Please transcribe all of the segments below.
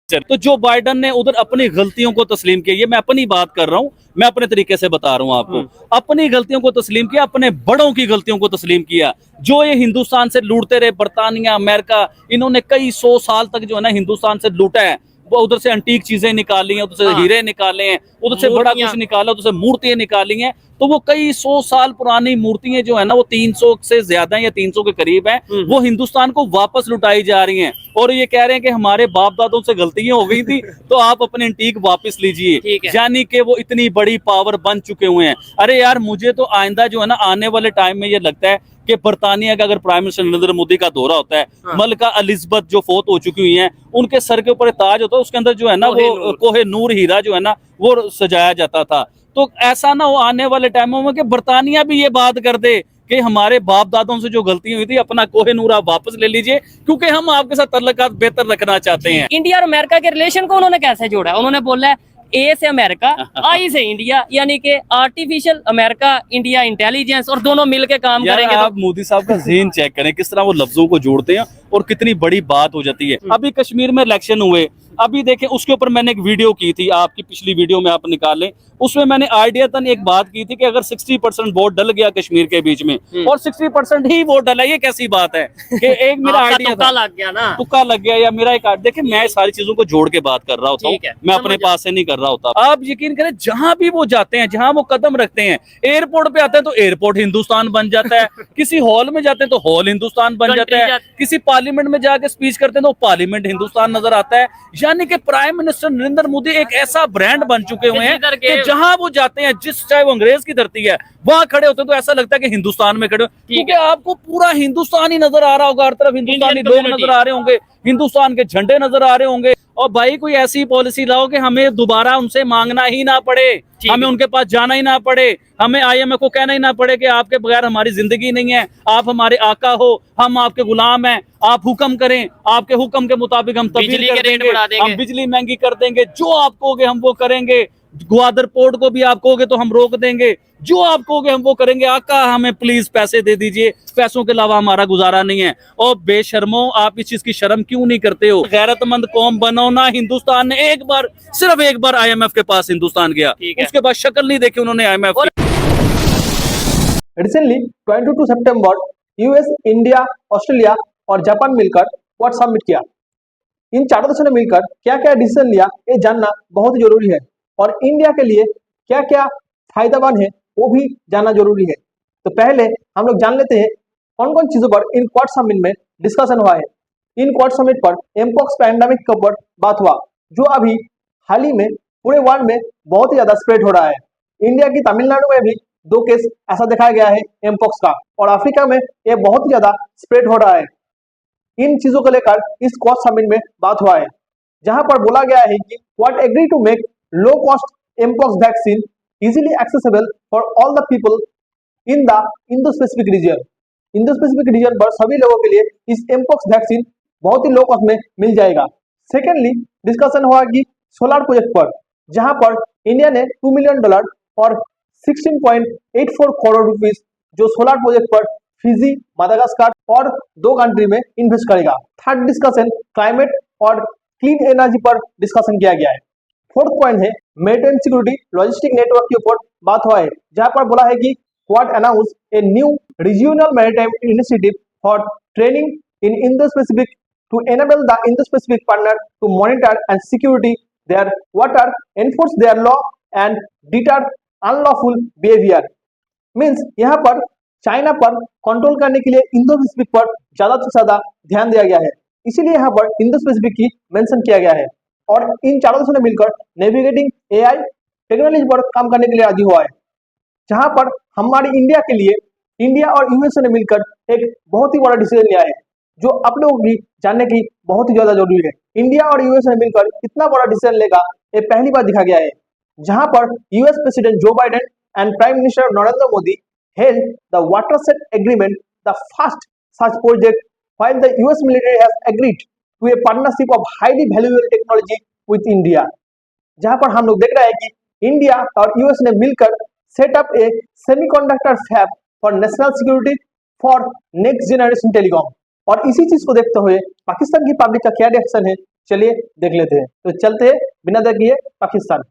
तो जो बाइडन ने उधर अपनी गलतियों को तस्लीम किया, ये मैं अपनी बात कर रहा हूँ, मैं अपने तरीके से बता रहा हूँ आपको, अपनी गलतियों को तस्लीम किया, अपने बड़ों की गलतियों को तस्लीम किया, जो ये हिंदुस्तान से लूटते रहे, बर्तानिया, अमेरिका, इन्होंने कई 100 साल तक जो है ना हिंदुस्तान से लूटा है। वो उधर से एंटीक चीजें निकाली हैं, उधर से हीरे निकाले हैं, उधर से बड़ा कुछ निकाला, उधर से मूर्तियां निकाली हैं। तो वो कई 100 साल पुरानी मूर्तियां जो है ना, वो 300 से ज्यादा या 300 के करीब हैं, वो हिंदुस्तान को वापस लुटाई जा रही हैं। और ये कह रहे हैं कि हमारे बाप दादों से गलतियां हो गई थी, तो आप अपने एंटीक वापस लीजिए, यानी कि वो इतनी बड़ी पावर बन चुके हुए हैं। अरे यार, मुझे तो आइंदा जो है ना, आने वाले टाइम में ये लगता है कि बर्तानिया का अगर प्राइम मिनिस्टर नरेंद्र मोदी का दौरा होता है, मलका एलिजाबेथ जो फोत हो चुकी हुई हैं, उनके सर के ऊपर ताज होता है, उसके अंदर जो है ना वो कोहे नूर हीरा जो है ना वो सजाया जाता था। तो ऐसा ना हो आने वाले टाइमों में कि बर्तानिया भी ये बात कर दे कि हमारे बाप दादों से जो गलती हुई थी, अपना कोहे नूर आप वापस ले लीजिए, क्योंकि हम आपके साथ तल्लुकात बेहतर रखना चाहते हैं। इंडिया और अमेरिका के रिलेशन को उन्होंने कैसे जोड़ा है? उन्होंने बोला है ए से अमेरिका, आई से इंडिया, यानी कि आर्टिफिशियल अमेरिका इंडिया इंटेलिजेंस, और दोनों मिलके काम करेंगे। आप मोदी साहब का ज़हन चेक करें, किस तरह वो लफ्जों को जोड़ते हैं और कितनी बड़ी बात हो जाती है। अभी कश्मीर में इलेक्शन हुए, अभी देखें, उसके ऊपर मैंने एक वीडियो की थी, आपकी पिछली वीडियो में आप निकाल लें, उसमें मैंने आइडियातन एक बात की थी कि अगर 60% वोट डल गया कश्मीर के बीच में, और 60% ही वोट डला, ये कैसी बात है कि एक मेरा आइडिया तुक्का लग गया ना, तुक्का लग गया, या मेरा एक देखिए, मैं सारी चीजों को जोड़ के बात कर रहा होता हूँ, मैं अपने पास से नहीं कर रहा होता। आप यकीन करें, जहां भी वो जाते हैं, जहां वो कदम रखते हैं, एयरपोर्ट पे आते हैं तो एयरपोर्ट हिंदुस्तान बन जाता है, किसी हॉल में जाते हैं तो हॉल हिंदुस्तान बन जाता है, किसी पार्लियामेंट में जाके स्पीच करते हैं तो पार्लियामेंट हिंदुस्तान नजर आता है। यानी कि प्राइम मिनिस्टर नरेंद्र मोदी एक ऐसा ब्रांड बन चुके हुए हैं कि जहां वो जाते हैं, जिस चाहे वो अंग्रेज की धरती है, वहां खड़े होते हैं तो ऐसा लगता है कि हिंदुस्तान में खड़े हो, क्योंकि आपको पूरा हिंदुस्तान ही नजर आ रहा होगा, हर तरफ हिंदुस्तानी लोग नजर आ रहे होंगे, हिंदुस्तान के झंडे नजर आ रहे होंगे। और भाई, कोई ऐसी पॉलिसी लाओ कि हमें दोबारा उनसे मांगना ही ना पड़े, हमें उनके पास जाना ही ना पड़े, हमें IMF को कहना ही ना पड़े कि आपके बगैर हमारी जिंदगी नहीं है, आप हमारे आका हो, हम आपके गुलाम हैं, आप हुक्म करें, आपके हुक्म के मुताबिक हम तब्दील कर देंगे, हम बिजली महंगी कर देंगे, जो आप कहोगे हम वो करेंगे, ग्वादर पोर्ट को भी आप कहोगे तो हम रोक देंगे, जो आप कहोगे हम वो करेंगे, आका हमें प्लीज पैसे दे दीजिए, पैसों के अलावा हमारा गुजारा नहीं है। और बेशर्मो, आप इस चीज की शर्म क्यों नहीं करते हो? गैरतमंद कौम बनो ना। हिंदुस्तान ने एक बार, सिर्फ एक बार IMF के पास हिंदुस्तान गया, उसके बाद शक्ल नहीं देखी उन्होंने IMF की। रिसेंटली 22 सितंबर US, इंडिया, ऑस्ट्रेलिया और जापान मिलकर क्वाड समिट किया। इन चारों देशों ने मिलकर क्या क्या डिसीजन लिया, ये जानना बहुत जरूरी है, और इंडिया के लिए क्या क्या फायदेमंद है वो भी जानना जरूरी है। तो पहले हम लोग जान लेते हैं कौन कौन चीजों पर इन क्वाड समिट में डिस्कशन हुआ है। इन क्वाड समिट पर एमपॉक्स पैंडेमिक के ऊपर बात हुआ, जो अभी हाल ही में पूरे वर्ल्ड में बहुत ही ज्यादा स्प्रेड हो रहा है। इंडिया की तमिलनाडु में भी 2 केस ऐसा दिखाया गया है एमपॉक्स का, और अफ्रीका में ये बहुत ही ज्यादा स्प्रेड हो रहा है। इन चीजों को लेकर इस क्वाड समिट में बात हुआ है, जहां पर बोला गया है कि Quad agree to make low cost mpox vaccine easily accessible for all the people in the Indo specific region. Indo specific region पर सभी लोगों के लिए इस एमपॉक्स वैक्सीन बहुत ही लो कॉस्ट में मिल जाएगा। सेकेंडली, डिस्कशन हुआ कि सोलर प्रोजेक्ट पर, जहां पर इंडिया ने $2 मिलियन और 16.84 करोड़ रुपीस जो सोलर प्रोजेक्ट पर फिजी, मादागास्कर और 2 कंट्री में इन्वेस्ट करेगा। थर्ड डिस्कशन क्लाइमेट और क्लीन एनर्जी पर डिस्कशन किया गया है। फोर्थ पॉइंट है मेरिटाइम सिक्योरिटी लॉजिस्टिक नेटवर्क के ऊपर बात हुआ है, जहां पर बोला है कि Quad announce a new regional maritime initiative for training in Indo specific to enable the Indo specific partner to monitor and security their water, enforce their law and deter unlawful behaviour. Means यहाँ पर China पर control करने के लिए Indo Pacific पर ज्यादा से ज्यादा ध्यान दिया गया है, इसीलिए यहाँ पर इंडो पैसिफिक की मेंशन किया गया है। और इन चारों देशों ने मिलकर नेविगेटिंग AI टेक्नोलॉजी पर काम करने के लिए राजी हुआ है, जहां पर हमारी इंडिया के लिए इंडिया और USA ने मिलकर एक बहुत ही बड़ा डिसीजन लिया है, जो आप लोगों की जानने की बहुत ही ज्यादा जरूरी है। इंडिया और USA ने मिलकर इतना बड़ा डिसीजन लेगा, ये पहली बार दिखा गया है, जहां पर US president Joe Biden and prime minister Narendra Modi held the watershed agreement, the first such project, while the US military has agreed to a partnership of highly valuable technology with India। जहां पर हम लोग देख रहे हैं कि इंडिया और US ने मिलकर set up a semiconductor fab for national security for next generation telecom. और इसी चीज को देखते हुए पाकिस्तान की पब्लिक का क्या रिएक्शन है, चलिए देख लेते हैं। तो चलते हैं बिना देखे पाकिस्तान।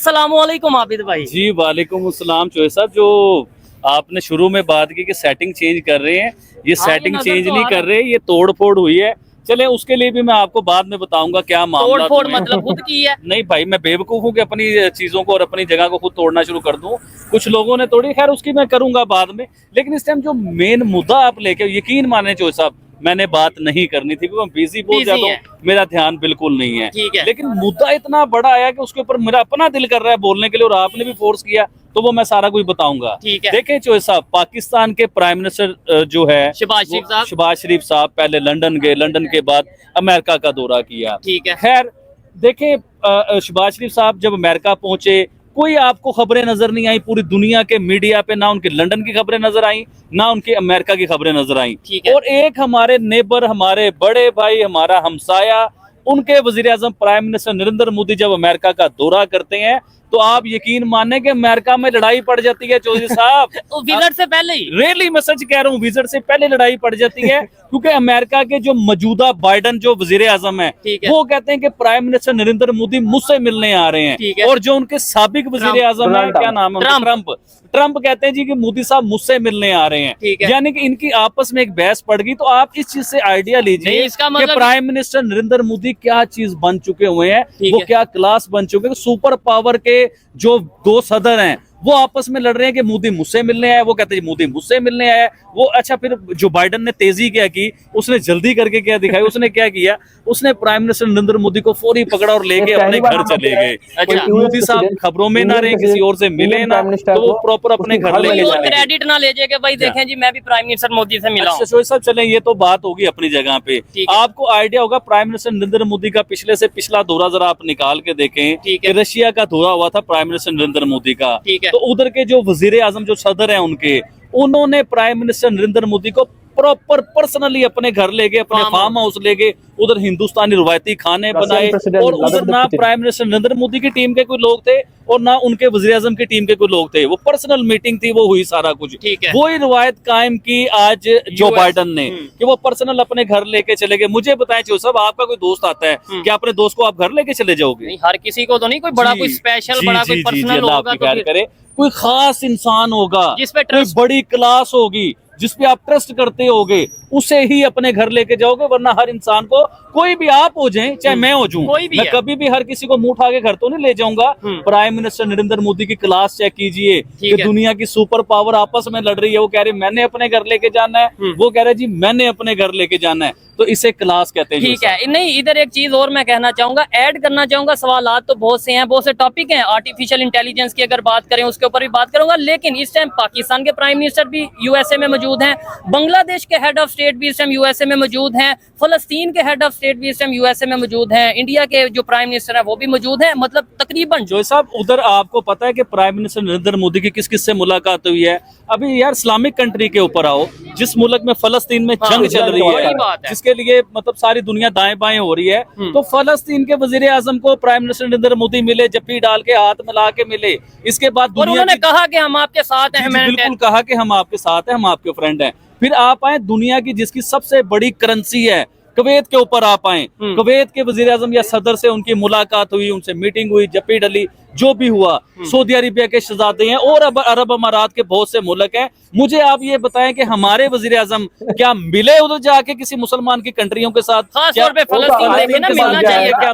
अस्सलामुअलैकुम आबिद भाई। जी वालेकुम अस्सलाम। चोहे साहब, जो आपने शुरू में बात की कि सेटिंग चेंज कर रहे हैं, ये सेटिंग चेंज नहीं कर रहे, ये तोड़ फोड़ हुई है। चले उसके लिए भी मैं आपको बाद में बताऊंगा क्या मामला। तोड़ फोड़ मतलब खुद की है? नहीं भाई, मैं बेवकूफ हूँ कि अपनी चीजों को और अपनी जगह को खुद तोड़ना शुरू कर दूं। कुछ लोगों ने तोड़ी, खैर उसकी मैं करूंगा बाद में। लेकिन इस टाइम जो मेन मुद्दा आप लेके, यकीन माने चोहे साहब, मैंने बात नहीं करनी थी क्योंकि मैं बिजी बहुत ज्यादा हूँ, मेरा ध्यान बिल्कुल नहीं है। लेकिन मुद्दा इतना बड़ा आया कि उसके ऊपर मेरा अपना दिल कर रहा है बोलने के लिए, और आपने भी फोर्स किया, तो वो मैं सारा कुछ बताऊंगा। देखें चोहे साहब, पाकिस्तान के प्राइम मिनिस्टर जो है शहबाज शरीफ साहब पहले लंदन गए, लंदन के बाद अमेरिका का दौरा किया। खैर देखें, शहबाज शरीफ साहब जब अमेरिका पहुंचे, कोई आपको खबरें नजर नहीं आई पूरी दुनिया के मीडिया पे, ना उनके लंदन की खबरें नजर आई, ना उनके अमेरिका की खबरें नजर आई। और एक हमारे नेबर, हमारे बड़े भाई, हमारा हमसाया, उनके वजीर आजम प्राइम मिनिस्टर नरेंद्र मोदी जब अमेरिका का दौरा करते हैं, तो आप यकीन माने कि अमेरिका में लड़ाई पड़ जाती है चौधरी साहब। विजिट से पहले ही, रियली मैं सच कह रहा हूँ, विजिट से पहले लड़ाई पड़ जाती है। क्योंकि अमेरिका के जो मौजूदा बाइडन जो वजीर आजम है, वो कहते हैं कि प्राइम मिनिस्टर नरेंद्र मोदी मुझसे मिलने आ रहे हैं। और जो उनके साबिक वजीर आजम है, क्या नाम है, ट्रंप कहते हैं जी कि मोदी साहब मुझसे मिलने आ रहे हैं। यानी कि इनकी आपस में एक बहस पड़ गई। तो आप इस चीज से आइडिया लीजिए कि प्राइम मिनिस्टर नरेंद्र मोदी क्या चीज बन चुके हुए हैं, वो क्या क्लास बन चुके हैं। सुपर पावर के जो दो सदर हैं वो आपस में लड़ रहे हैं कि मोदी मुझसे मिलने आया, वो कहते हैं मोदी मुझसे मिलने आया। वो अच्छा, फिर जो बाइडन ने तेजी क्या की, उसने जल्दी करके क्या दिखाई, उसने क्या किया, उसने प्राइम मिनिस्टर नरेंद्र मोदी को फौरी पकड़ा और लेके अपने घर चले गए। अच्छा, मोदी साहब खबरों में ना रहे, किसी और से मिले ना, तो वो प्रॉपर अपने घर लेके चले। क्रेडिट ना ले जाए कि भाई देखें जी मैं भी प्राइम मिनिस्टर मोदी से मिला हूं। सब चले, ये तो बात होगी अपनी जगह पे। आपको आइडिया होगा प्राइम मिनिस्टर नरेंद्र मोदी का पिछले से पिछला दौरा जरा आप निकाल के देखें कि रशिया का दौरा हुआ था प्राइम मिनिस्टर नरेंद्र मोदी का। तो उधर के जो वजीर आजम जो सदर हैं उनके, उन्होंने प्राइम मिनिस्टर नरेंद्र मोदी को प्रॉपर पर्सनली अपने घर ले गए, अपने फार्म हाउस ले गए, उधर हिंदुस्तानी रवायती खाने बनाए। और उधर ना प्राइम मिनिस्टर नरेंद्र मोदी की टीम के कोई लोग थे और ना उनके वजीर आजम की टीम के कोई लोग थे। वो पर्सनल मीटिंग थी, वो हुई सारा कुछ। वही रिवायत कायम की आज जो बाइडन ने कि वो पर्सनल अपने घर लेके चले गए। मुझे बताएं जो सब, आपका कोई दोस्त आता है कि अपने दोस्त को आप घर लेके चले जाओगे? हर किसी को तो नहीं, कोई बड़ा कोई स्पेशल बड़ा कोई पर्सनल होगा तो करे, कोई खास इंसान होगा जिसपे बड़ी क्लास होगी, जिसपे आप ट्रस्ट करते होगे, उसे ही अपने घर लेके जाओगे। वरना हर इंसान को, कोई भी आप हो जाए चाहे मैं हो जाऊं, मैं कभी भी हर किसी को मुंह उठा के घर तो नहीं ले जाऊंगा। प्राइम मिनिस्टर नरेंद्र मोदी की क्लास चेक कीजिए कि दुनिया की सुपर पावर आपस में लड़ रही है। वो कह रहे मैंने अपने घर लेके जाना है, वो कह रहे जी मैंने अपने घर लेके जाना है। तो इसे क्लास कहते हैं। ठीक है, नहीं इधर एक चीज और मैं कहना चाहूंगा, ऐड करना चाहूंगा। सवालात तो बहुत से हैं, बहुत से टॉपिक हैं। आर्टिफिशियल इंटेलिजेंस की अगर बात करें उसके ऊपर भी बात करूंगा। लेकिन इस टाइम पाकिस्तान के प्राइम मिनिस्टर भी यूएसए में मौजूद हैं, बांग्लादेश के हेड ऑफ स्टेट भी इस टाइम यूएसए में मौजूद हैं, फलस्तीन के हेड ऑफ स्टेट भी इस टाइम यूएसए में मौजूद हैं, इंडिया के जो प्राइम मिनिस्टर है वो भी मौजूद हैं। मतलब तकरीबन जो साहब उधर आपको पता है कि प्राइम मिनिस्टर नरेंद्र मोदी की किस किस से मुलाकात हुई है। अभी यार इस्लामिक कंट्री के ऊपर आओ, जिस मुल्क में फलस्तीन में जंग चल रही है, जिसके लिए मतलब सारी दुनिया दाएं बाएं हो रही है, तो फलस्तीन के वजीर आजम को प्राइम मिनिस्टर नरेंद्र मोदी मिले, जप्पी डाल के हाथ मिला के मिले। इसके बाद उन्होंने कहा कि हम आपके साथ हैं। बिल्कुल कहा कि हम आपके साथ हैं, हम आपके फ्रेंड हैं। फिर आप आए दुनिया की जिसकी सबसे बड़ी करेंसी है कुवैत के ऊपर आप आए, कुवैत के वजीर आजम या सदर से उनकी मुलाकात हुई, उनसे मीटिंग हुई, जप्पी डली, जो भी हुआ। सऊदी अरेबिया के शहजादे हैं और अरब अमारात के बहुत से मुल्क हैं। मुझे आप ये बताएं कि हमारे वजीर आजम क्या मिले उधर जाके किसी मुसलमान की कंट्रियों के साथ? क्या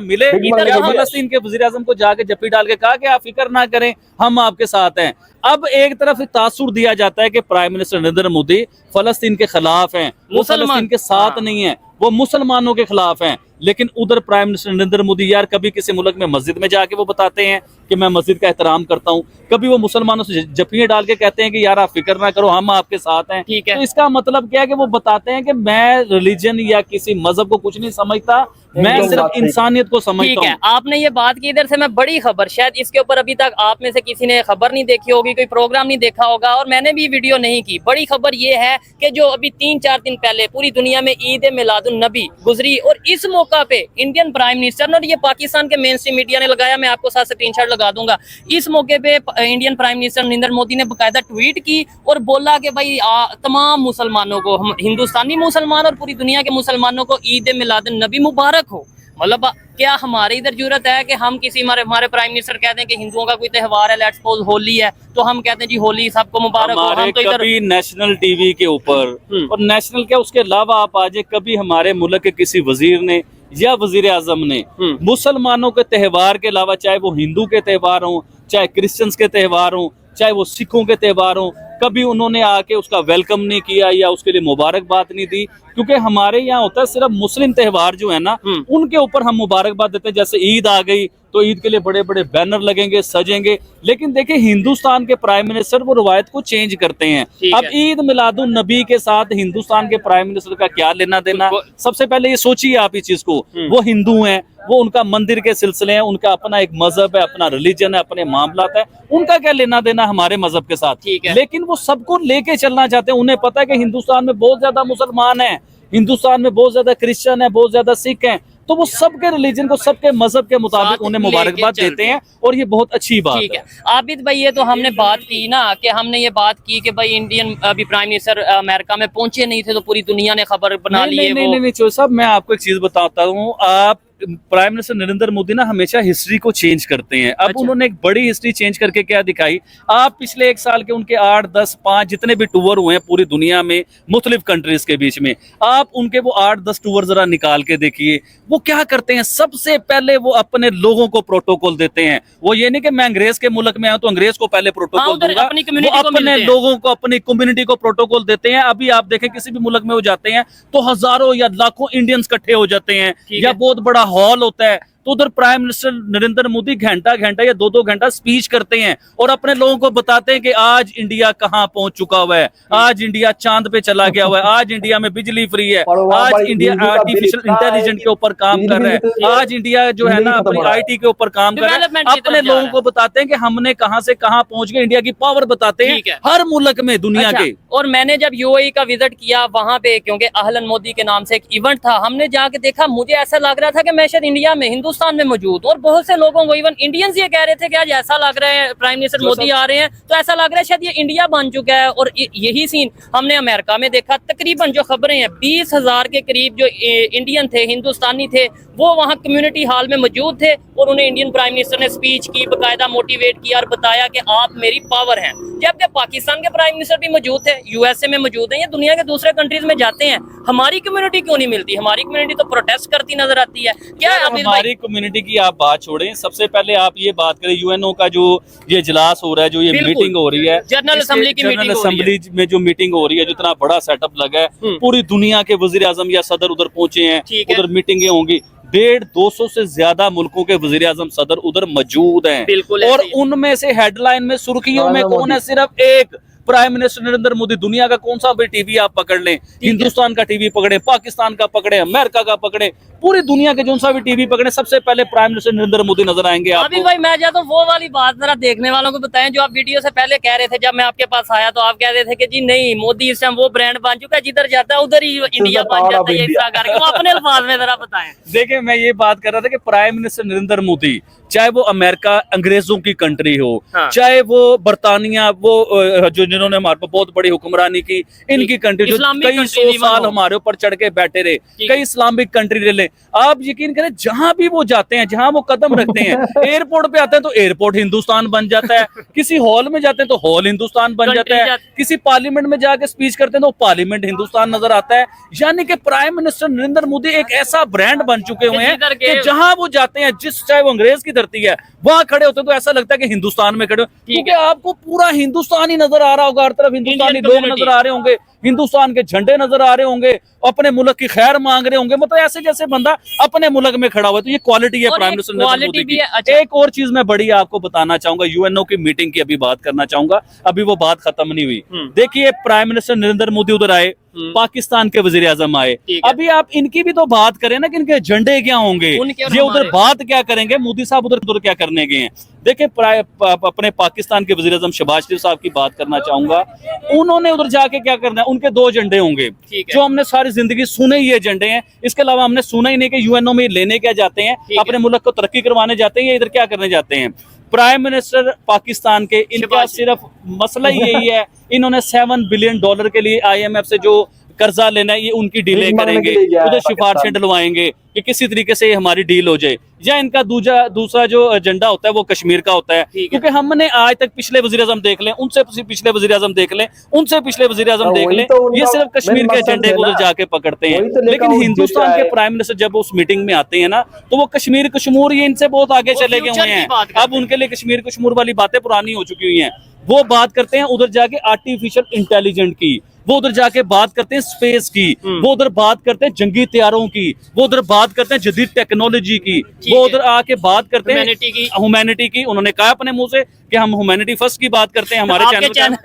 मिले? फलस्तीन के वजीर आजम को जाके जप्पी डाल के कहा कि आप फिक्र ना करें, हम आपके साथ हैं। अब एक तरफ तासुर दिया जाता है कि प्राइम मिनिस्टर नरेंद्र मोदी फलस्तीन के खिलाफ हैं, वो फलस्तीन के साथ नहीं है, वो मुसलमानों के खिलाफ हैं। लेकिन उधर प्राइम मिनिस्टर नरेंद्र मोदी यार कभी किसी मुल्क में मस्जिद में जाके वो बताते हैं कि मैं मस्जिद का एहतराम करता हूँ, कभी वो मुसलमानों से जफ्फियां डाल के कहते हैं कि यार आप फिक्र ना करो, हम आपके साथ हैं। ठीक है, तो इसका मतलब क्या है कि वो बताते हैं कि मैं रिलीजन या किसी मजहब को कुछ नहीं समझता, मैं सिर्फ इंसानियत को समझता हूं। ठीक है, आपने ये बात की, इधर से मैं बड़ी खबर, शायद इसके ऊपर अभी तक आप में से किसी ने खबर नहीं देखी होगी, कोई प्रोग्राम नहीं देखा होगा, और मैंने भी वीडियो नहीं की। बड़ी खबर ये है कि जो अभी 3-4 दिन पहले पूरी दुनिया में ईद मिलादुन नबी गुजरी, और इस मौके मौका पे इंडियन प्राइम मिनिस्टर ने, और ये पाकिस्तान के मेन स्ट्रीम मीडिया ने लगाया, मैं आपको साथ स्क्रीनशॉट लगा दूंगा, इस मौके पे Indian prime minister Narendra Modi ने बकायदा ट्वीट की और बोला कि भाई तमाम मुसलमानों को, हम हिंदुस्तानी मुसलमान और पूरी दुनिया के मुसलमानों को ईद मिलाद नबी मुबारक हो। मतलब क्या हमारे इधर जरूरत है कि हम किसी हमारे प्राइम मिनिस्टर कहते हैं कि हिंदुओं का कोई त्योहार है, लेट्स सपोज होली है, तो हम कहते हैं जी होली सबको मुबारक हो। हम तो इधर कभी नेशनल टीवी के ऊपर, और नेशनल क्या उसके अलावा आप आज कभी हमारे मुल्क के किसी वजीर ने या वजीर आजम ने मुसलमानों के त्योहार के अलावा, चाहे वो हिंदू के त्योहार हों, चाहे क्रिश्चियंस के त्योहार हों, चाहे वो सिखों के त्योहार हों, कभी उन्होंने आके उसका वेलकम नहीं किया या उसके लिए मुबारकबाद नहीं दी। क्योंकि हमारे यहाँ होता है सिर्फ मुस्लिम त्योहार जो है ना, उनके ऊपर हम मुबारकबाद देते हैं। जैसे ईद आ गई तो ईद के लिए बड़े बड़े बैनर लगेंगे, सजेंगे, लेकिन देखिए हिंदुस्तान के प्राइम मिनिस्टर वो रवायत को चेंज करते हैं। अब ईद मिलादुन नबी के साथ हिंदुस्तान के प्राइम मिनिस्टर का क्या लेना देना? सबसे पहले ये सोचिए आप इस चीज को, वो हिंदू हैं, वो उनका मंदिर के सिलसिले हैं, उनका अपना एक मजहब है, अपना रिलीजन है, अपने मामलात है, उनका क्या लेना देना हमारे मजहब के साथ? लेकिन वो सबको लेके चलना चाहते हैं। उन्हें पता है कि हिंदुस्तान में बहुत ज्यादा मुसलमान हैं, हिंदुस्तान में बहुत ज्यादा क्रिश्चियन है, बहुत ज्यादा सिख हैं, तो वो सबके रिलीजन को, सबके मजहब के मुताबिक उन्हें मुबारकबाद देते हैं, और ये बहुत अच्छी बात है। आबिद भाई, ये तो हमने बात की ना कि हमने ये बात की कि भाई इंडियन अभी प्राइम मिनिस्टर अमेरिका में पहुंचे नहीं थे तो पूरी दुनिया ने खबर बना ली है। नहीं चो साहब, मैं आपको एक चीज बताता हूँ। आप प्राइम मिनिस्टर नरेंद्र मोदी ना हमेशा हिस्ट्री को चेंज करते हैं। अब उन्होंने एक बड़ी हिस्ट्री चेंज करके क्या दिखाई? आप पिछले एक साल के उनके 8, 10, 5 जितने भी टूर हुए हैं पूरी दुनिया में मुख्तलिफ कंट्रीज के बीच में, आप उनके वो 8-10 टूर जरा निकाल के देखिए। वो क्या करते हैं? सबसे पहले वो अपने लोगों को प्रोटोकॉल देते हैं। वो ये नहीं कि मैं अंग्रेज के मुल्क में आऊं तो अंग्रेज को पहले प्रोटोकॉल दूंगा, वो अपने लोगों को, अपनी कम्युनिटी को प्रोटोकॉल देते हैं। अभी आप देखें किसी भी मुल्क में वो जाते हैं तो हजारों या लाखों इंडियंस इकट्ठे हो जाते हैं, या बहुत बड़ा हॉल होता है, तो उधर प्राइम मिनिस्टर नरेंद्र मोदी घंटा या 2-2 घंटा स्पीच करते हैं और अपने लोगों को बताते हैं कि आज इंडिया कहां पहुंच चुका हुआ है, आज इंडिया चांद पे चला गया हुआ है, आज इंडिया में बिजली फ्री है, आज इंडिया आर्टिफिशियल इंटेलिजेंस के ऊपर काम कर रहा है, आज इंडिया जो है ना अपनी IT के ऊपर काम कर रहा है। अपने लोगों को बताते हैं कि हमने कहां से कहां पहुंच गए, इंडिया की पावर बताते हैं हर मुल्क में दुनिया के। और मैंने जब UAE का विजिट किया वहां पे, क्योंकि अहलन मोदी के नाम से एक इवेंट था, हमने जाके देखा, मुझे ऐसा लग रहा था कि मैं शायद इंडिया में, हिंदुस्तान में मौजूद, और बहुत से लोगों को, इवन इंडियंस ये कह रहे थे कि आज ऐसा लग रहा है प्राइम मिनिस्टर मोदी आ रहे हैं तो ऐसा लग रहा है शायद ये इंडिया बन चुका है। और यही सीन हमने अमेरिका में देखा। तकरीबन जो खबरें हैं 20,000 के करीब जो इंडियन थे, हिंदुस्तानी थे, वो वहाँ कम्युनिटी हॉल में मौजूद थे और उन्हें इंडियन प्राइम मिनिस्टर ने स्पीच की, बकायदा मोटिवेट किया और बताया कि आप मेरी पावर हैं। जबकि पाकिस्तान के प्राइम मिनिस्टर भी मौजूद थे, USA में मौजूद हैं, या दुनिया के दूसरे कंट्रीज में जाते हैं, हमारी कम्युनिटी क्यों नहीं मिलती? हमारी कम्युनिटी तो प्रोटेस्ट करती नजर आती है। क्या हमारी कम्युनिटी की आप बात छोड़ें, सबसे पहले आप ये बात करें UNO का जो ये इजलास हो रहा है, जो ये मीटिंग हो रही है, जनरल असेंबली की मीटिंग असेंबली में जो मीटिंग हो रही है, जो इतना बड़ा सेटअप लगा है, पूरी दुनिया के वजीर आजम या सदर उधर पहुंचे हैं, उधर मीटिंगें होंगी। 150-200 से ज्यादा मुल्कों के वजीर आजम सदर उधर मौजूद हैं, और उनमें से हेडलाइन में सुर्खियों में कौन है? सिर्फ एक, प्राइम मिनिस्टर नरेंद्र मोदी। दुनिया का कौन सा भी टीवी आप पकड़ लें, हिंदुस्तान का टीवी पकड़े, पाकिस्तान का पकड़े, अमेरिका का पकड़े, पूरी दुनिया के जो सा भी टीवी पकड़े, सबसे पहले प्राइम मिनिस्टर नरेंद्र मोदी नजर आएंगे आपको। अभी भाई मैं चाहता हूँ वो वाली बात जरा देखने वालों को बताएं जो आप वीडियो से पहले कह रहे थे। जब मैं आपके पास आया तो आप कह रहे थे कि जी नहीं, मोदी इस टाइम वो ब्रांड बन चुका है, जिधर जाता है उधर ही इंडिया बन जाता है, ऐसा करके वो अपने अल्फाज में जरा बताएं। देखिए, मैं ये बात कर रहा था कि प्राइम मिनिस्टर नरेंद्र मोदी, चाहे वो अमेरिका अंग्रेजों की कंट्री हो, चाहे वो बरतानिया, वो जो जिन्होंने हमारे पर बहुत बड़ी हुक्मरानी की, इनकी कंट्री जो कई 100 साल हमारे ऊपर चढ़ के बैठे रहे, कई इस्लामिक कंट्री ले लें, आप यकीन करें जहां भी वो जाते हैं, जहां वो कदम रखते हैं, एयरपोर्ट पे आते हैं तो एयरपोर्ट हिंदुस्तान बन जाता है, किसी हॉल में जाते हैं तो हॉल हिंदुस्तान बन जाता है, किसी पार्लियामेंट में जाके स्पीच करते हैं तो पार्लियामेंट हिंदुस्तान नजर आता है। यानी कि प्राइम मिनिस्टर नरेंद्र मोदी एक ऐसा ब्रांड बन चुके हुए हैं कि जहां वो जाते हैं, जिस चाहे वो अंग्रेज की धरती है, वहां खड़े होते हैं तो ऐसा लगता है कि हिंदुस्तान में खड़े हो, क्योंकि आपको पूरा हिंदुस्तान ही नजर आ रहा होगा, हर तरफ हिंदुस्तानी लोग नजर आ रहे होंगे, हिंदुस्तान के झंडे नजर आ रहे होंगे, अपने मुल्क की खैर मांग रहे होंगे, मतलब ऐसे जैसे बंदा अपने मुल्क में खड़ा हुआ है। तो ये क्वालिटी है प्राइम मिनिस्टर नरेंद्र मोदी की। अच्छा। एक और चीज मैं बड़ी आपको बताना चाहूंगा, UNO की मीटिंग की अभी बात करना चाहूंगा, अभी वो बात खत्म नहीं हुई। देखिए, प्राइम मिनिस्टर नरेंद्र मोदी उधर आए, पाकिस्तान के वजीर आजम आए। अभी आप इनकी भी तो बात करें ना कि इनके एजेंडे क्या होंगे, ये उधर बात क्या करेंगे, मोदी साहब उधर क्या करने गए हैं। देखिए अपने पाकिस्तान के वजीर आजम शहबाज शरीफ साहब की बात करना चाहूंगा। उन्होंने उधर जाके क्या करना है, उनके दो एजेंडे होंगे जो हमने सारी जिंदगी सुने ही एजेंडे हैं। इसके अलावा हमने सुना ही नहीं कि यूएनओ में लेने क्या जाते हैं, अपने मुल्क को तरक्की करवाने जाते हैं या इधर क्या करने जाते हैं। प्राइम मिनिस्टर पाकिस्तान के, इनका सिर्फ मसला ही यही है, इन्होंने $7 बिलियन के लिए IMF से जो कर्जा लेना है ये उनकी डीले करेंगे, उधर सिफारिशें डलवाएंगे कि किसी तरीके से हमारी डील हो जाए। या इनका दूसरा जो एजेंडा होता है वो कश्मीर का होता है, क्योंकि हमने आज तक पिछले वजीर आजम देख लें, उनसे पिछले वजीर आजम देख लें, उनसे पिछले वजीर आजम देख लें, ये सिर्फ कश्मीर के एजेंडे को उधर जाके पकड़ते हैं। लेकिन हिंदुस्तान के प्राइम मिनिस्टर जब उस मीटिंग में आते हैं ना, तो वो कश्मीर कश्मूर ये इनसे बहुत आगे चले गए हुए हैं। अब उनके लिए कश्मीर कश्मूर वाली बातें पुरानी हो चुकी हुई हैं। वो बात करते हैं उधर जाके आर्टिफिशियल इंटेलिजेंट की, वो उधर जाके बात करते हैं स्पेस की, वो उधर बात करते हैं जंगी तैयारों की, वो उधर बात करते हैं जदीद टेक्नोलॉजी की, वो उधर आके बात करते हैं ह्यूमैनिटी की। उन्होंने कहा अपने मुंह से कि हम ह्यूमैनिटी फर्स्ट की बात करते हैं हमारे चैनल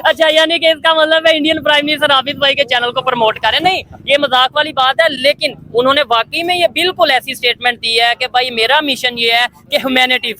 अच्छा, यानी कि इसका मतलब है इंडियन प्राइम मिनिस्टर आबिद भाई के चैनल को प्रमोट करें। नहीं, ये मजाक वाली बात है, लेकिन उन्होंने वाकई में ये बिल्कुल ऐसी स्टेटमेंट दी है कि भाई मेरा मिशन ये है कि ह्यूमैनिटी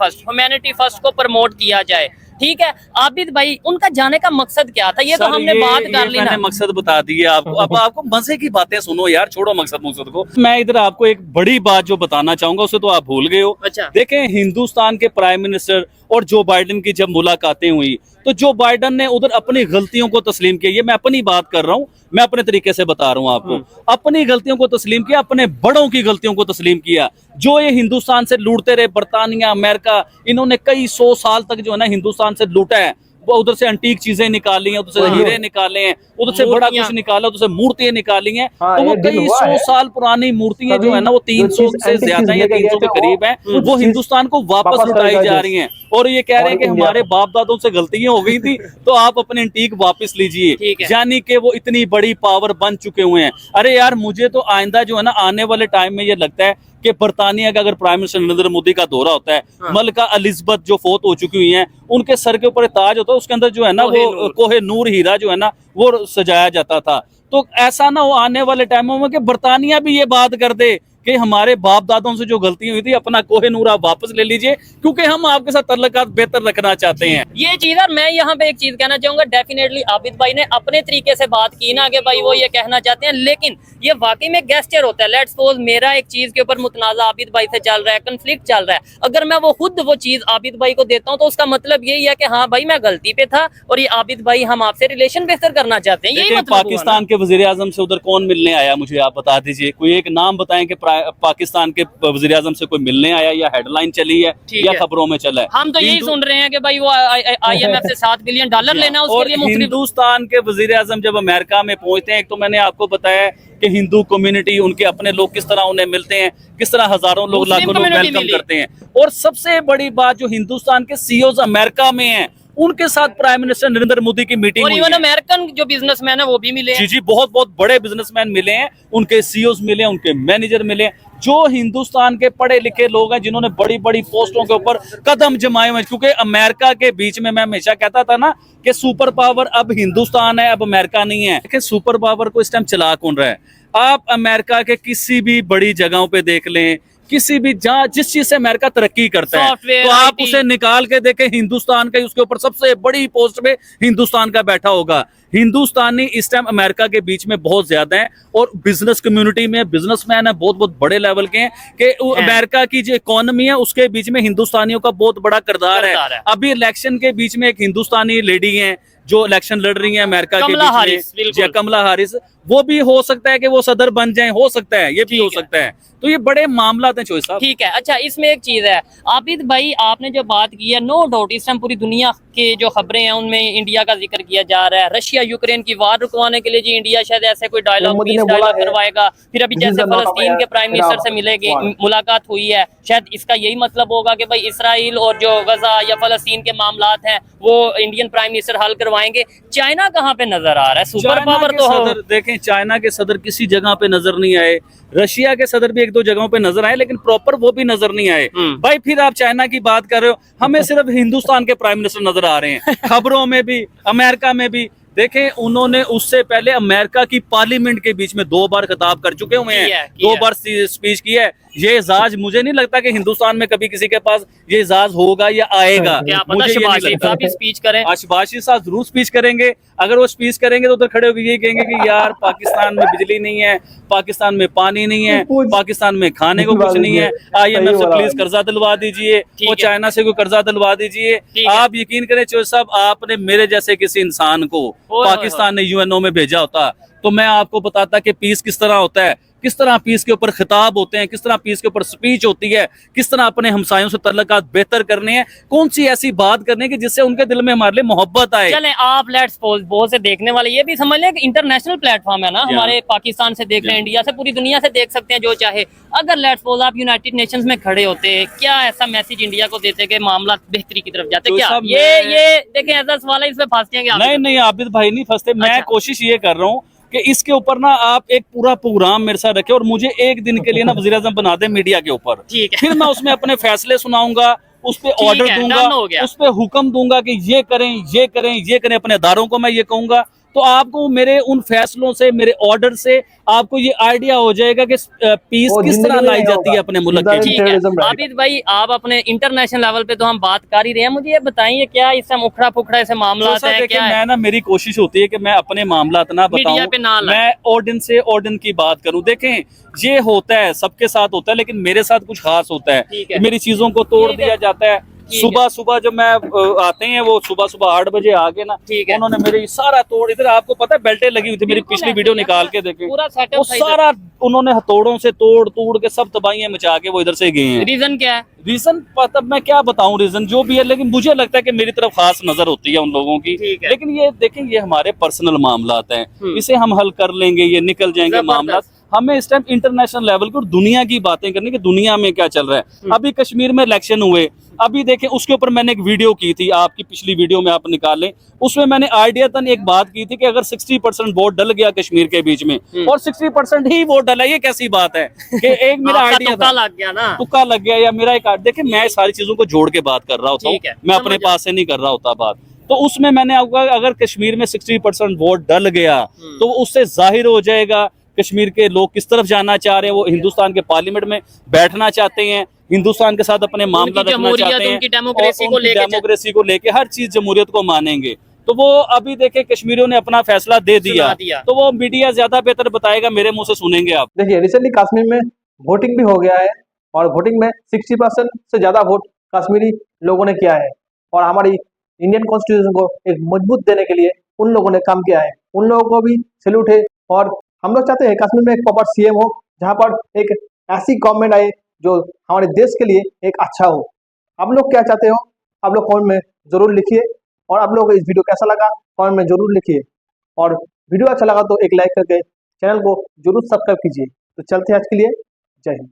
फर्स्ट को प्रमोट किया जाए। ठीक है आबिद भाई, उनका जाने का मकसद क्या था, ये तो हमने बात कर ली ना। मकसद बता दिए आपको, अब आपको मजे की बातें सुनो यार, छोड़ो मकसद को। मैं इधर आपको एक बड़ी बात जो बताना चाहूंगा उसे तो आप भूल गए हो। अच्छा। देखें हिंदुस्तान के प्राइम मिनिस्टर और जो बाइडेन की जब मुलाकातें हुई तो जो बाइडेन ने उधर अपनी गलतियों को तस्लीम किया, ये मैं अपनी बात कर रहा हूँ, मैं अपने तरीके से बता रहा हूँ आपको, अपनी गलतियों को तस्लीम किया, अपने बड़ों की गलतियों को तस्लीम किया। जो ये हिंदुस्तान से लूटते रहे, बर्तानिया अमेरिका, इन्होंने कई 100 साल तक जो है ना हिंदुस्तान से लूटा है। वो उधर से अंटीक चीजें निकाली हैं, उधर से हीरे निकाले हैं, उधर से बड़ा कुछ निकाला, उधर से मूर्तियां निकाली हैं। तो वो कई 100 साल पुरानी मूर्तियां जो है ना, वो 300 से ज्यादा या 300 के करीब हैं, वो हिंदुस्तान को वापस लुटाई जा रही हैं। और ये कह रहे हैं कि हमारे बाप दादों से गलतियां हो गई थी तो आप अपने अंटीक वापस लीजिए, यानी कि वो इतनी बड़ी पावर बन चुके हुए हैं। अरे यार, मुझे तो आइंदा जो है ना आने वाले टाइम में ये लगता है कि बर्तानिया का अगर प्राइम मिनिस्टर नरेंद्र मोदी का दौरा होता है, मलका एलिजाबेथ जो फोत हो चुकी हुई हैं, उनके सर के ऊपर ताज होता है, उसके अंदर जो है ना वो कोहे नूर हीरा जो है ना वो सजाया जाता था। तो ऐसा ना हो आने वाले टाइमों में कि बर्तानिया भी ये बात कर दे कि हमारे बाप दादों से जो गलती हुई थी अपना कोहे नूर आप वापस ले लीजिए, क्योंकि हम आपके साथ तल्लुकात बेहतर रखना चाहते हैं। ये चीज है। मैं यहाँ पे एक चीज कहना चाहूंगा, डेफिनेटली आबिद भाई ने अपने तरीके से बात की ना कि भाई वो ये कहना चाहते हैं, लेकिन ये वाकई में गेस्चर होता है। लेट्स सपोज मेरा एक चीज के ऊपर मुतनाजा आबिद भाई से चल रहा है, कंफ्लिक्ट चल रहा है, अगर मैं वो खुद वो चीज आबिद भाई को देता हूँ तो उसका मतलब यही है कि हाँ भाई मैं गलती पे था और ये आबिद भाई हम आपसे रिलेशन बेहतर करना चाहते हैं। यही मतलब पाकिस्तान के वजीर आजम से उधर कौन मिलने आया, मुझे आप बता दीजिए, कोई एक नाम बताएं कि पाकिस्तान के वजीर आजम से कोई मिलने आया, या हेडलाइन चली है या खबरों में चला है। हम तो यही सुन रहे हैं कि भाई वो IMF से $7 बिलियन लेना है, उसके लिए हिंदुस्तान के वजीर आजम जब अमेरिका में पहुंचते हैं, एक तो मैंने आपको बताया कि हिंदू कम्युनिटी, उनके अपने लोग किस तरह उन्हें मिलते हैं, किस तरह हजारों लोग लाखों लोग वेलकम करते हैं। और सबसे बड़ी बात, जो हिंदुस्तान के CEOs अमेरिका में हैं, उनके साथ प्राइम मिनिस्टर नरेंद्र मोदी की मीटिंग और इवन अमेरिकन जो बिजनेसमैन है वो भी मिले हैं। जी, बहुत बड़े बिजनेसमैन मिले हैं, उनके CEOs मिले, उनके मैनेजर मिले, जो हिंदुस्तान के पढ़े लिखे लोग हैं, जिन्होंने बड़ी बड़ी पोस्टों के ऊपर कदम जमाए हुए। क्योंकि अमेरिका के बीच में मैं हमेशा कहता था ना कि सुपर पावर अब हिंदुस्तान है, अब अमेरिका नहीं है। कि सुपर पावर को इस टाइम चला कौन रहा है? आप अमेरिका के किसी भी बड़ी जगहों पे देख लें, किसी भी जहाँ जिस चीज से अमेरिका तरक्की करता है, तो आप उसे निकाल के देखें, हिंदुस्तान का उसके ऊपर सबसे बड़ी पोस्ट पे हिंदुस्तान का बैठा होगा। हिंदुस्तानी इस टाइम अमेरिका के बीच में बहुत ज्यादा है, और बिजनेस कम्युनिटी में बिजनेसमैन है बहुत बड़े लेवल के हैं कि अमेरिका की जो इकोनॉमी है उसके बीच में हिंदुस्तानियों का बहुत बड़ा किरदार है। अभी इलेक्शन के बीच में एक हिंदुस्तानी लेडी है जो इलेक्शन लड़ रही है अमेरिका के बीच में, कमला हारिस, वो भी हो सकता है कि वो सदर बन जाए, हो सकता है, ये भी हो सकता है। तो ये बड़े मामला हैं चोइस साहब। ठीक है। अच्छा, इसमें एक चीज है आबिद भाई, आपने जो बात की है, नो डाउट इस टाइम पूरी दुनिया के जो खबरें हैं उनमें इंडिया का जिक्र किया जा रहा है। रशिया यूक्रेन की वार रुकवाने के लिए जी इंडिया शायद ऐसे कोई डायलॉग, पीस डायलॉग करवाएगा। फिर अभी जैसे फलस्तीन के प्राइम मिनिस्टर से मिलेंगे, मुलाकात हुई है, शायद इसका यही मतलब होगा कि भाई इसराइल और जो गजा या फलस्तीन के मामलात हैं वो इंडियन प्राइम मिनिस्टर हल करवाएंगे। चाइना कहाँ पे नजर आ रहा है? सुपर पावर तो देखें, चाइना के सदर किसी जगह पे नजर नहीं आए, रशिया के सदर भी एक दो जगहों पे नजर आए, लेकिन प्रॉपर वो भी नजर नहीं आए। भाई फिर आप चाइना की बात कर रहे हो, हमें सिर्फ हिंदुस्तान के प्राइम मिनिस्टर नजर आ रहे हैं, खबरों में भी, अमेरिका में भी। देखें उन्होंने उससे पहले अमेरिका की पार्लियामेंट के बीच में 2 बार खिताब कर चुके हुए हैं, 2 बार स्पीच की है। ये एजाज मुझे नहीं लगता कि हिंदुस्तान में कभी किसी के पास ये एजाज होगा या आएगा। क्या पता शहबाज शरीफ साहब भी स्पीच करें। शहबाज शरीफ साहब जरूर स्पीच करेंगे। अगर वो स्पीच करेंगे तो उधर खड़े होकर यही कहेंगे कि यार पाकिस्तान में बिजली नहीं है, पाकिस्तान में पानी नहीं है, पाकिस्तान में खाने को कुछ नहीं है, IMF से प्लीज कर्जा दिलवा दीजिए, वो चाइना से कोई कर्जा दिलवा दीजिए। आप यकीन करें चौधरी साहब, आपने मेरे जैसे किसी इंसान को पाकिस्तान ने UNO में भेजा होता तो मैं आपको बताता कि पीस किस तरह होता है, किस तरह पीस के ऊपर खिताब होते हैं, किस तरह पीस के ऊपर स्पीच होती है, किस तरह अपने हमसायों से तल्लुकात बेहतर करने हैं, कौन सी ऐसी बात करने की जिससे उनके दिल में हमारे लिए मोहब्बत आए। चलें आप लेट्स सपोज बहुत से देखने वाले ये भी समझ लें कि इंटरनेशनल प्लेटफॉर्म है ना, हमारे पाकिस्तान से देख लें, इंडिया से, पूरी दुनिया से देख सकते हैं जो चाहे। अगर लेट्स सपोज आप यूनाइटेड नेशंस में खड़े होते, क्या ऐसा मैसेज इंडिया को देते कि मामला बेहतरी की तरफ जाते? क्या ये देखें ऐसा सवाल है, इसमें फंसते हैं? नहीं आबिद भाई नहीं फंसते। मैं कोशिश ये कर रहा हूँ कि इसके ऊपर ना आप एक पूरा प्रोग्राम मेरे साथ रखे और मुझे एक दिन के लिए ना वज़ीर आज़म बना दे मीडिया के ऊपर। फिर मैं उसमें अपने फैसले सुनाऊंगा, उस पे ऑर्डर दूंगा, उस पे हुक्म दूंगा कि ये करें, ये करें, ये करें। अपने अदारों को मैं ये कहूंगा तो आपको मेरे उन फैसलों से, मेरे ऑर्डर से आपको ये आइडिया हो जाएगा कि पीस किस तरह लाई जाती है अपने मुल्क की। ठीक है आबिद भाई, आप अपने इंटरनेशनल लेवल पे तो हम बात कर ही रहे हैं, मुझे ये बताइए क्या इससे उखड़ा पुखड़ा ऐसे मामला है? क्या मैं ना, मेरी कोशिश होती है कि मैं अपने मामला ना बताऊं, मैं ऑर्डिन की बात करूं। देखें ये होता है, सबके साथ होता है, लेकिन मेरे साथ कुछ खास होता है। मेरी चीजों को तोड़ दिया जाता है। सुबह जब मैं आते हैं, वो सुबह 8 बजे आके ना उन्होंने मेरी सारा तोड़, इधर आपको पता है बेल्टें लगी हुई थी, मेरी पिछली वीडियो निकाल के देखें, वो सारा उन्होंने हथौड़ों से तोड़ के सब तबाहियां मचा के वो इधर से गए हैं। रीजन क्या है? रीजन पता मैं क्या बताऊं, रीजन जो भी है, लेकिन मुझे लगता है कि मेरी तरफ खास नजर होती है उन लोगों की। लेकिन ये देखें, ये हमारे पर्सनल मामला हैं, इसे हम हल कर लेंगे, ये निकल जाएंगे मामला। हमें इस टाइम इंटरनेशनल लेवल की और दुनिया की बातें करनी कि दुनिया में क्या चल रहा है। अभी कश्मीर में इलेक्शन हुए, अभी देखें उसके ऊपर मैंने एक वीडियो की थी, आपकी पिछली वीडियो में आप निकाल लें, उसमें मैंने आइडियातन एक बात की थी कि अगर 60% वोट डल गया कश्मीर के बीच में और 60% ही वोट डला, ये कैसी बात है कि एक मेरा आइडिया तुक्का लग गया ना, तुक्का लग गया या मेरा एक देखिए, मैं सारी चीजों को जोड़ के बात कर रहा होता हूँ, मैं अपने पास से नहीं कर रहा होता बात। तो उसमें मैंने आपको अगर कश्मीर में 60% वोट डल गया तो उससे जाहिर हो जाएगा कश्मीर के लोग किस तरफ जाना चाह रहे हैं। वो हिंदुस्तान के पार्लियामेंट में बैठना चाहते हैं, हिंदुस्तान के साथ अपने मामला रखना चाहते हैं, डेमोक्रेसी को लेके हर चीज जमहूरियत को मानेंगे। तो वो अभी देखे कश्मीरियों ने अपना फैसला दे दिया तो वो मीडिया ज्यादा बेहतर बताएगा, मेरे मुंह से सुनेंगे आप। देखिए रिसेंटली कश्मीर में वोटिंग भी हो गया है और वोटिंग में 60% से ज्यादा वोट कश्मीरी लोगों ने किया है और हमारी इंडियन कॉन्स्टिट्यूशन को एक मजबूत देने के लिए उन लोगों ने काम किया है। उन लोगों को भी सैल्यूट है और हम लोग चाहते हैं कश्मीर में एक प्रॉपर CM हो, जहां पर एक ऐसी गवर्नमेंट आए जो हमारे देश के लिए एक अच्छा हो। आप लोग क्या चाहते हो, आप लोग कमेंट में जरूर लिखिए और आप लोगों को इस वीडियो कैसा लगा कमेंट में जरूर लिखिए और वीडियो अच्छा लगा तो एक लाइक करके चैनल को जरूर सब्सक्राइब कीजिए। तो चलते हैं आज के लिए, जय हिंद।